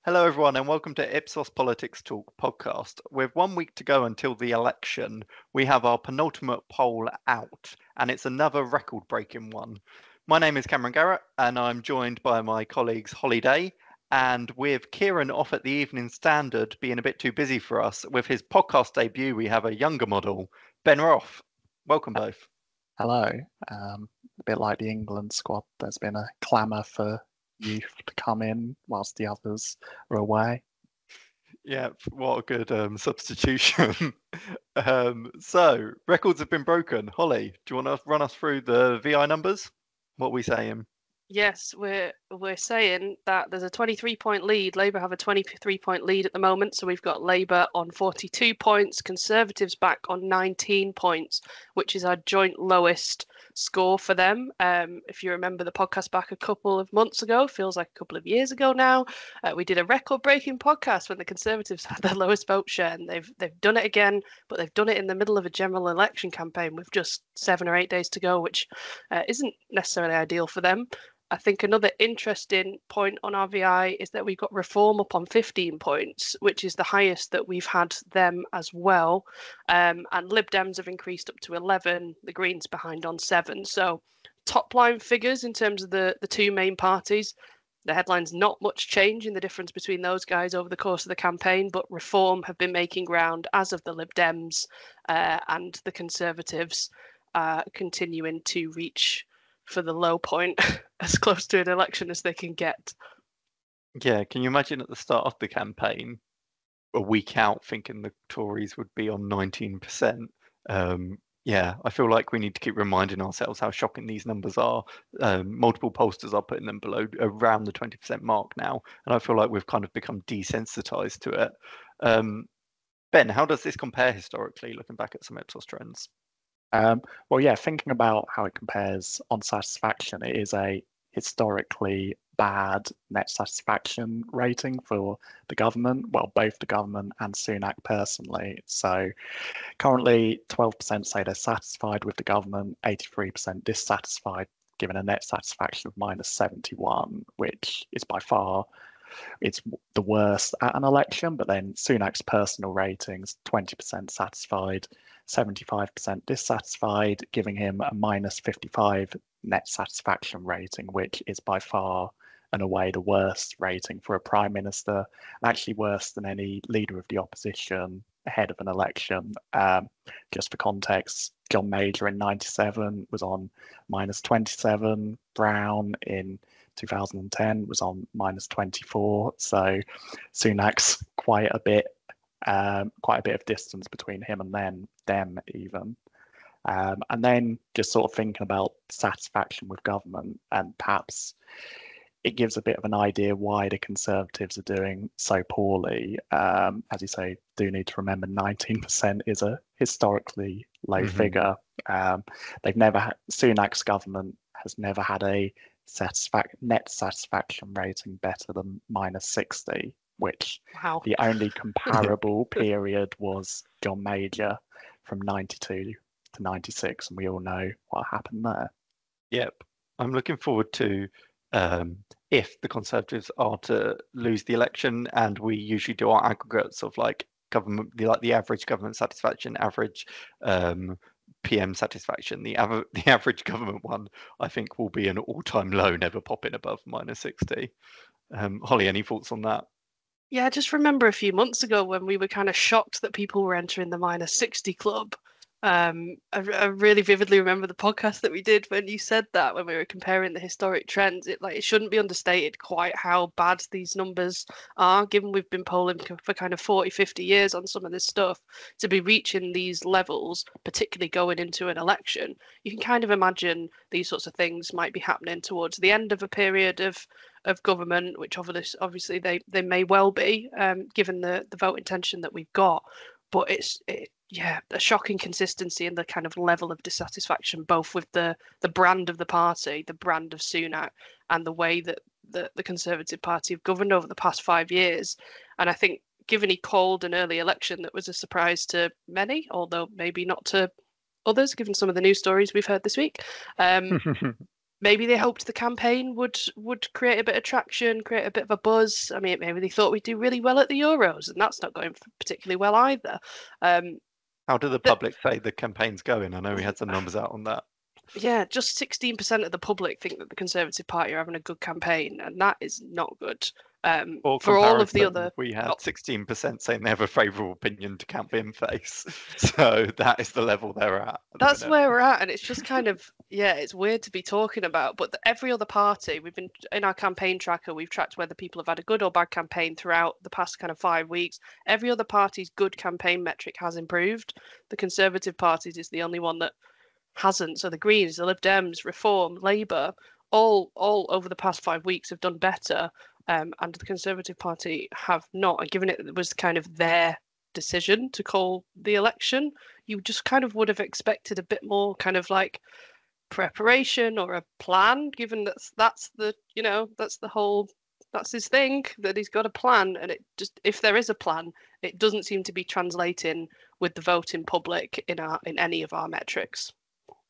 Hello, everyone, and welcome to Ipsos Politics Talk podcast. With 1 week to go until the election, we have our penultimate poll out, and it's another record-breaking one. My name is Cameron Garrett, and I'm joined by my colleagues Holly Day, and with Kieran off at the Evening Standard being a bit too busy for us, with his podcast debut, we have a younger model, Ben Roff. Welcome both. Hello. A bit like the England squad, there's been a clamour for youth to come in whilst the others are away. Yeah, what a good substitution. So, records have been broken. Holly, do you want to run us through the VI numbers? What are we saying? Yes, we're saying that there's a 23-point lead. Labour have a 23-point lead at the moment, so we've got Labour on 42 points, Conservatives back on 19 points, which is our joint lowest score for them. If you remember the podcast back a couple of months ago, feels like a couple of years ago now, we did a record-breaking podcast when the Conservatives had their lowest vote share, and they've done it again, but they've done it in the middle of a general election campaign with just 7 or 8 days to go, which isn't necessarily ideal for them. I think another interesting point on RVI is that we've got Reform up on 15 points, which is the highest that we've had them as well. And Lib Dems have increased up to 11, the Greens behind on 7. So top line figures in terms of the two main parties, the headline's not much change in the difference between those guys over the course of the campaign, but Reform have been making ground, as of the Lib Dems, and the Conservatives continuing to reach for the low point as close to an election as they can get. Yeah, can you imagine at the start of the campaign, a week out, thinking the Tories would be on 19%? Yeah, I feel like we need to keep reminding ourselves how shocking these numbers are. Multiple pollsters are putting them below around the 20% mark now, and I feel like we've kind of become desensitized to it. Ben, how does this compare historically, looking back at some Ipsos trends? Well, yeah, thinking about how it compares on satisfaction, it is a historically bad net satisfaction rating for the government, well, both the government and Sunak personally. So currently 12% say they're satisfied with the government, 83% dissatisfied, given a net satisfaction of -71, which is by far it's the worst at an election. But then Sunak's personal ratings, 20% satisfied, 75% dissatisfied, giving him a -55 net satisfaction rating, which is by far and away the worst rating for a prime minister, and actually worse than any leader of the opposition ahead of an election. Just for context, John Major in 97 was on -27, Brown in 2010 was on -24, so Sunak's quite a bit of distance between him and them even. And then just sort of thinking about satisfaction with government, and perhaps it gives a bit of an idea why the Conservatives are doing so poorly. As you say, do need to remember 19% is a historically low figure. Sunak's government has never had a net satisfaction rating better than -60. Which the only comparable period was John Major from 92 to 96, and we all know what happened there. Yep. I'm looking forward to if the Conservatives are to lose the election, and we usually do our aggregates of like government, like the average government satisfaction, average PM satisfaction. The average government one, I think, will be an all-time low, never popping above -60. Holly, any thoughts on that? Yeah, I just remember a few months ago when we were kind of shocked that people were entering the -60 club. I really vividly remember the podcast that we did when you said that, when we were comparing the historic trends. It shouldn't be understated quite how bad these numbers are, given we've been polling for kind of 40, 50 years on some of this stuff. To be reaching these levels, particularly going into an election, you can kind of imagine these sorts of things might be happening towards the end of a period of government, which obviously they may well be, given the vote intention that we've got. But it's a shocking consistency in the kind of level of dissatisfaction, both with the brand of the party, the brand of Sunak, and the way that the Conservative Party have governed over the past 5 years. And I think, given he called an early election that was a surprise to many, although maybe not to others, given some of the news stories we've heard this week, maybe they hoped the campaign would create a bit of traction, create a bit of a buzz. I mean, maybe they thought we'd do really well at the Euros, and that's not going particularly well either. How do the public say the campaign's going? I know we had some numbers out on that. Yeah, just 16% of the public think that the Conservative Party are having a good campaign, and that is not good. For all of the other, we had 16% saying they have a favourable opinion to Count Bimface. So that is the level they're at. That's where we're at, and it's just kind of, yeah, it's weird to be talking about. But every other party, we've been in our campaign tracker, we've tracked whether people have had a good or bad campaign throughout the past kind of 5 weeks. Every other party's good campaign metric has improved. The Conservative Party's is the only one that hasn't. So the Greens, the Lib Dems, Reform, Labour, all over the past 5 weeks have done better, and the Conservative Party have not. And given it was kind of their decision to call the election, you just kind of would have expected a bit more kind of like preparation or a plan, given that's his thing, that he's got a plan. And it just, if there is a plan, it doesn't seem to be translating with the voting public in any of our metrics.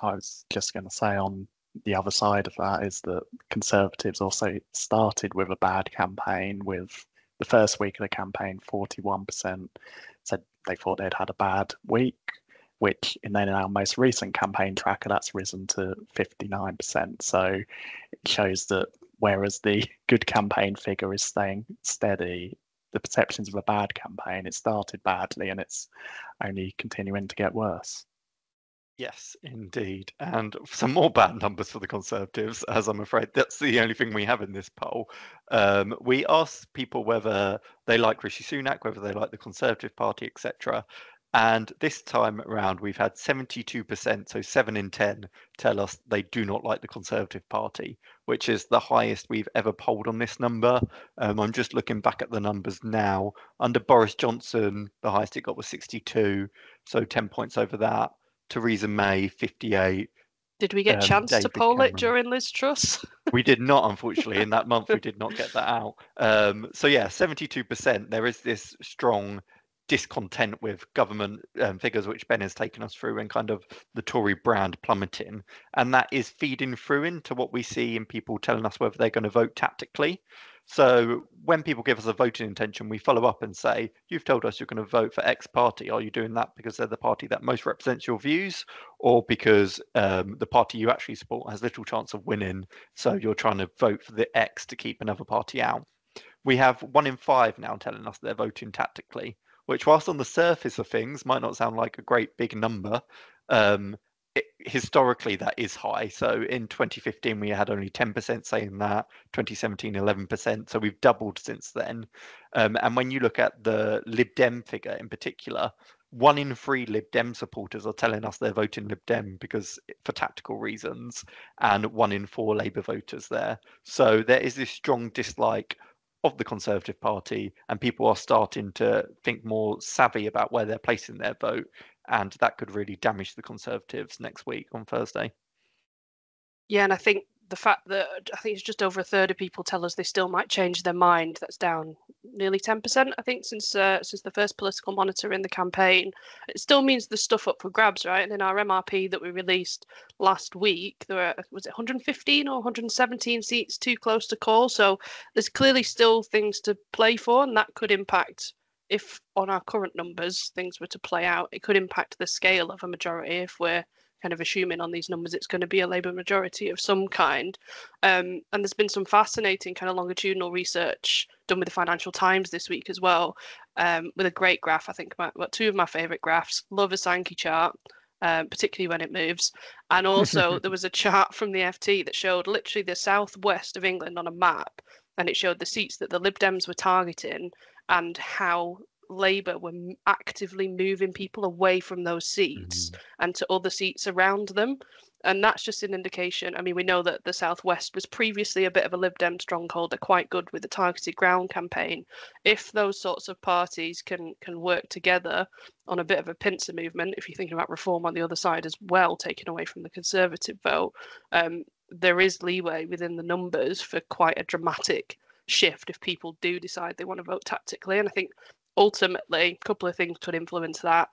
I was just going to say, on the other side of that is that Conservatives also started with a bad campaign. With the first week of the campaign, 41% said they thought they'd had a bad week, which in our most recent campaign tracker, that's risen to 59%. So it shows that whereas the good campaign figure is staying steady, the perceptions of a bad campaign, it started badly and it's only continuing to get worse. Yes, indeed. And some more bad numbers for the Conservatives, as I'm afraid that's the only thing we have in this poll. We asked people whether they like Rishi Sunak, whether they like the Conservative Party, etc. And this time around, we've had 72%, so 7 in 10, tell us they do not like the Conservative Party, which is the highest we've ever polled on this number. I'm just looking back at the numbers now. Under Boris Johnson, the highest it got was 62, so 10 points over that. Theresa May, 58. Did we get a chance to poll it during Liz Truss? We did not, unfortunately. In that month, we did not get that out. So yeah, 72%. There is this strong discontent with government figures, which Ben has taken us through, and kind of the Tory brand plummeting. And that is feeding through into what we see in people telling us whether they're going to vote tactically. So when people give us a voting intention, we follow up and say, you've told us you're going to vote for X party. Are you doing that because they're the party that most represents your views, or because the party you actually support has little chance of winning, so you're trying to vote for the X to keep another party out? We have 1 in 5 now telling us they're voting tactically, which, whilst on the surface of things might not sound like a great big number, historically that is high. So in 2015 we had only 10% saying that, 2017 11%, so we've doubled since then. And when you look at the Lib Dem figure in particular, 1 in 3 Lib Dem supporters are telling us they're voting Lib Dem because for tactical reasons, and 1 in 4 Labour voters there. So there is this strong dislike of the Conservative Party, and people are starting to think more savvy about where they're placing their vote, and that could really damage the Conservatives next week on Thursday. Yeah, and I think the fact that I think it's just over a third of people tell us they still might change their mind. That's down nearly 10%, I think, since the first political monitor in the campaign. It still means there's stuff up for grabs, right? And in our MRP that we released last week, there were, was it 115 or 117 seats too close to call? So there's clearly still things to play for, and that could impact, if on our current numbers things were to play out, it could impact the scale of a majority. If we're kind of assuming on these numbers it's going to be a Labour majority of some kind. And there's been some fascinating kind of longitudinal research done with the Financial Times this week as well, with a great graph. I think about 2 of my favourite graphs. Love a Sankey chart, particularly when it moves. And also there was a chart from the FT that showed literally the southwest of England on a map, and it showed the seats that the Lib Dems were targeting and how Labour were actively moving people away from those seats and to other seats around them. And that's just an indication. I mean, we know that the Southwest was previously a bit of a Lib Dem stronghold. They're quite good with the targeted ground campaign. If those sorts of parties can work together on a bit of a pincer movement, if you're thinking about Reform on the other side as well, taking away from the Conservative vote, there is leeway within the numbers for quite a dramatic shift if people do decide they want to vote tactically. And I think ultimately a couple of things could influence that.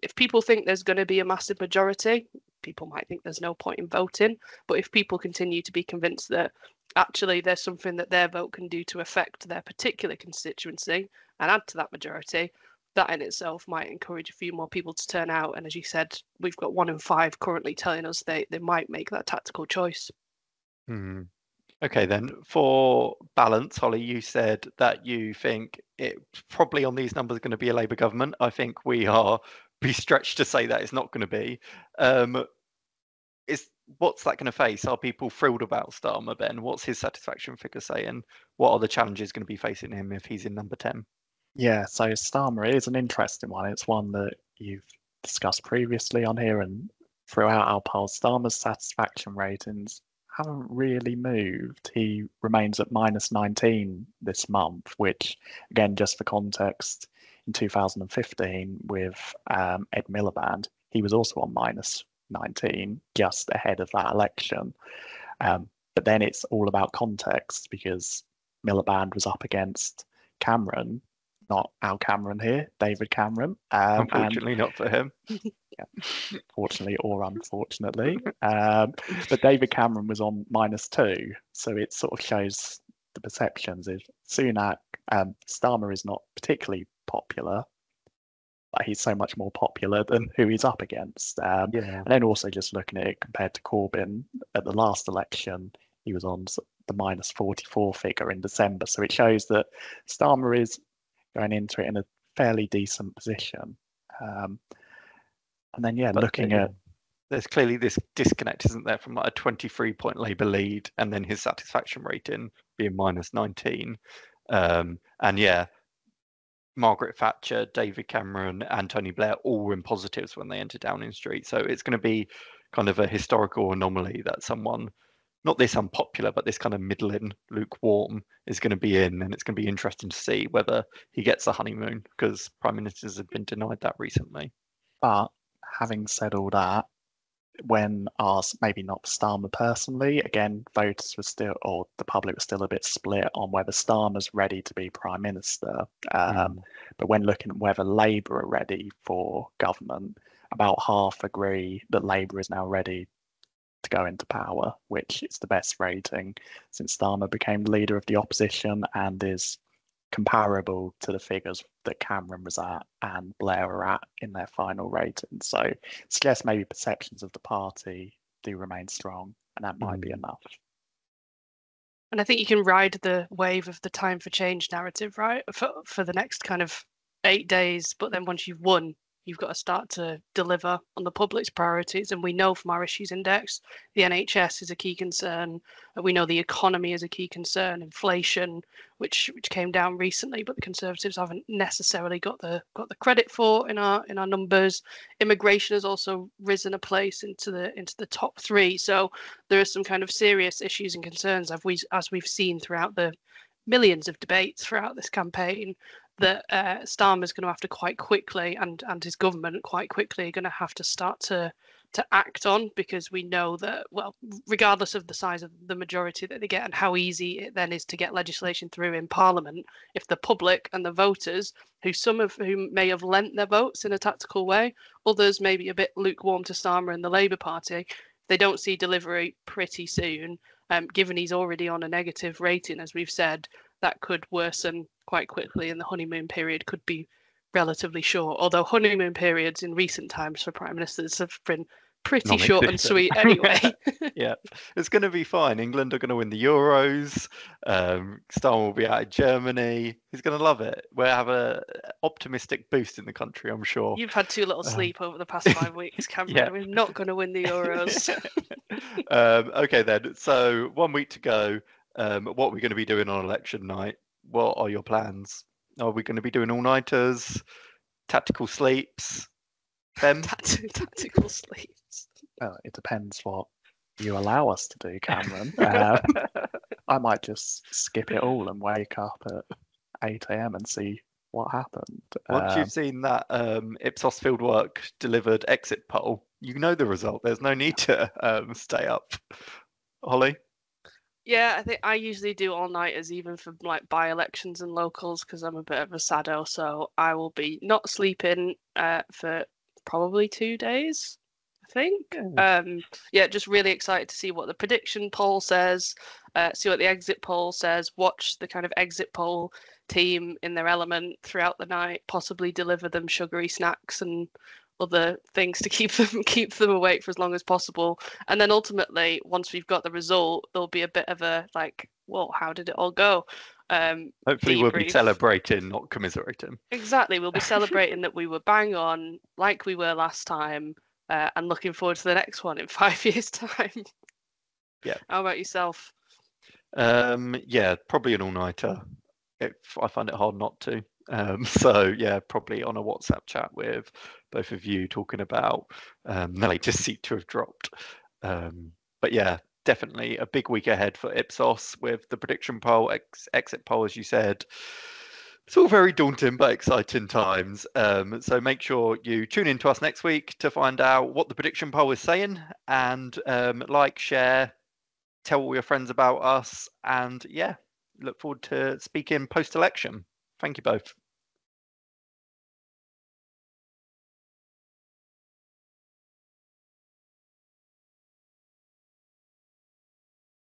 If people think there's going to be a massive majority, people might think there's no point in voting. But if people continue to be convinced that actually there's something that their vote can do to affect their particular constituency and add to that majority, that in itself might encourage a few more people to turn out. And as you said, we've got 1 in 5 currently telling us they might make that tactical choice. Okay, then for balance, Holly, you said that you think it probably on these numbers going to be a Labour government. I think we are be stretched to say that it's not going to be. What's that going to face? Are people thrilled about Starmer, Ben? What's his satisfaction figure saying? What are the challenges going to be facing him if he's in number 10? Yeah, so Starmer is an interesting one. It's one that you've discussed previously on here, and throughout our polls, Starmer's satisfaction ratings haven't really moved. He remains at -19 this month, which, again, just for context, in 2015 with Ed Miliband, he was also on -19, just ahead of that election. But then it's all about context, because Miliband was up against Cameron, not our Cameron here, David Cameron. Unfortunately, not for him. Yeah, fortunately or unfortunately. But David Cameron was on -2, so it sort of shows the perceptions. If Sunak, Starmer is not particularly popular, but he's so much more popular than who he's up against. And then also just looking at it compared to Corbyn at the last election, he was on the -44 figure in December. So it shows that Starmer is going into it in a fairly decent position. And then, looking at... There's clearly this disconnect, isn't there, from like a 23-point Labour lead and then his satisfaction rating being -19. Margaret Thatcher, David Cameron and Tony Blair all were in positives when they entered Downing Street. So it's going to be kind of a historical anomaly that someone, not this unpopular, but this kind of middling, lukewarm, is going to be in. And it's going to be interesting to see whether he gets a honeymoon, because prime ministers have been denied that recently. But having said all that, when asked, maybe not Starmer personally, again, voters were still, or the public was still a bit split on whether Starmer's ready to be Prime Minister. But when looking at whether Labour are ready for government, about half agree that Labour is now ready to go into power, which is the best rating since Starmer became leader of the opposition, and is comparable to the figures that Cameron was at and Blair were at in their final rating. So it suggests maybe perceptions of the party do remain strong, and that might be enough. And I think you can ride the wave of the time for change narrative, right, for the next kind of 8 days. But then once you've won, you've got to start to deliver on the public's priorities. And we know from our issues index, the NHS is a key concern. We know the economy is a key concern, inflation, which came down recently, but the Conservatives haven't necessarily got the credit for in our numbers. Immigration has also risen a place into the top 3. So there are some kind of serious issues and concerns as we've seen throughout the millions of debates throughout this campaign, that Starmer's going to have to quite quickly, and his government quite quickly, are going to have to start to act on, because we know that, well, regardless of the size of the majority that they get and how easy it then is to get legislation through in Parliament, if the public and the voters, some of whom may have lent their votes in a tactical way, others may be a bit lukewarm to Starmer and the Labour Party, they don't see delivery pretty soon, given he's already on a negative rating, as we've said, that could worsen quite quickly, and the honeymoon period could be relatively short. Although honeymoon periods in recent times for prime ministers have been pretty short and sweet anyway. Yeah, it's going to be fine. England are going to win the Euros. Starmer will be out of Germany. He's going to love it. We'll have a optimistic boost in the country, I'm sure. You've had too little sleep over the past 5 weeks, Cameron. Yeah. We're not going to win the Euros. Okay then. So 1 week to go. What are we going to be doing on election night? What are your plans? Are we going to be doing all-nighters, tactical sleeps? Tactical sleeps. Well, it depends what you allow us to do, Cameron. I might just skip it all and wake up at 8 a.m. and see what happened. Once you've seen that Ipsos fieldwork delivered exit poll, you know the result. There's no need to stay up. Holly? Yeah, I think I usually do all-nighters, even for like by-elections and locals, because I'm a bit of a saddo. So I will be not sleeping for probably 2 days. I think. Just really excited to see what the prediction poll says, see what the exit poll says, watch the kind of exit poll team in their element throughout the night, possibly deliver them sugary snacks and other things to keep them awake for as long as possible. And then ultimately, once we've got the result, there'll be a bit of a like, well, how did it all go? Hopefully we'll be celebrating, not commiserating. Exactly, we'll be celebrating that we were bang on like we were last time, and looking forward to the next one in 5 years' time. Yeah. How about yourself? Probably an all-nighter. I find it hard not to. So yeah, probably on a WhatsApp chat with both of you talking about the latest seat to have dropped. But yeah, definitely a big week ahead for Ipsos with the prediction poll, exit poll, as you said. It's all very daunting but exciting times. So make sure you tune in to us next week to find out what the prediction poll is saying, and like, share, tell all your friends about us, and yeah, look forward to speaking post-election. Thank you both.